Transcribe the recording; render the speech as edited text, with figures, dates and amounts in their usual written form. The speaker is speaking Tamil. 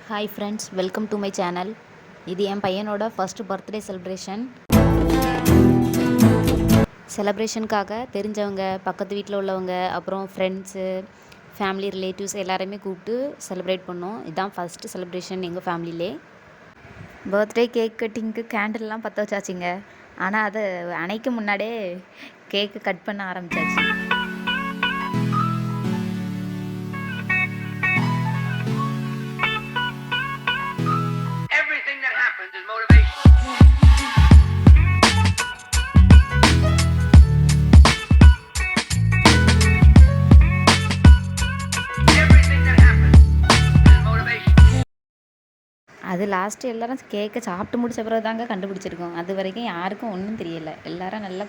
Hi friends, welcome to my channel. இது என் பையனோட ஃபர்ஸ்ட் பர்த்டே செலப்ரேஷனுக்காக தெரிஞ்சவங்க, பக்கத்து வீட்டில் உள்ளவங்க, அப்புறம் ஃப்ரெண்ட்ஸு, ஃபேமிலி ரிலேட்டிவ்ஸ் எல்லாரையுமே கூப்பிட்டு செலிப்ரேட் பண்ணோம். இதுதான் ஃபஸ்ட்டு செலிப்ரேஷன் எங்கள் ஃபேமிலியிலே. பர்த்டே கேக் கட்டிங்க்கு கேண்டில்லாம் பற்ற வச்சாச்சுங்க. ஆனால் அதை அணைக்க முன்னாடியே கேக்கு கட் பண்ண ஆரம்பித்தாச்சு. அது லாஸ்ட்டு எல்லோரும் கேக்கை சாப்பிட்டு முடிச்ச பிறகு தாங்க கண்டுபிடிச்சிருக்கோம். அது வரைக்கும் யாருக்கும் ஒன்றும் தெரியலை. எல்லோரும் நல்லா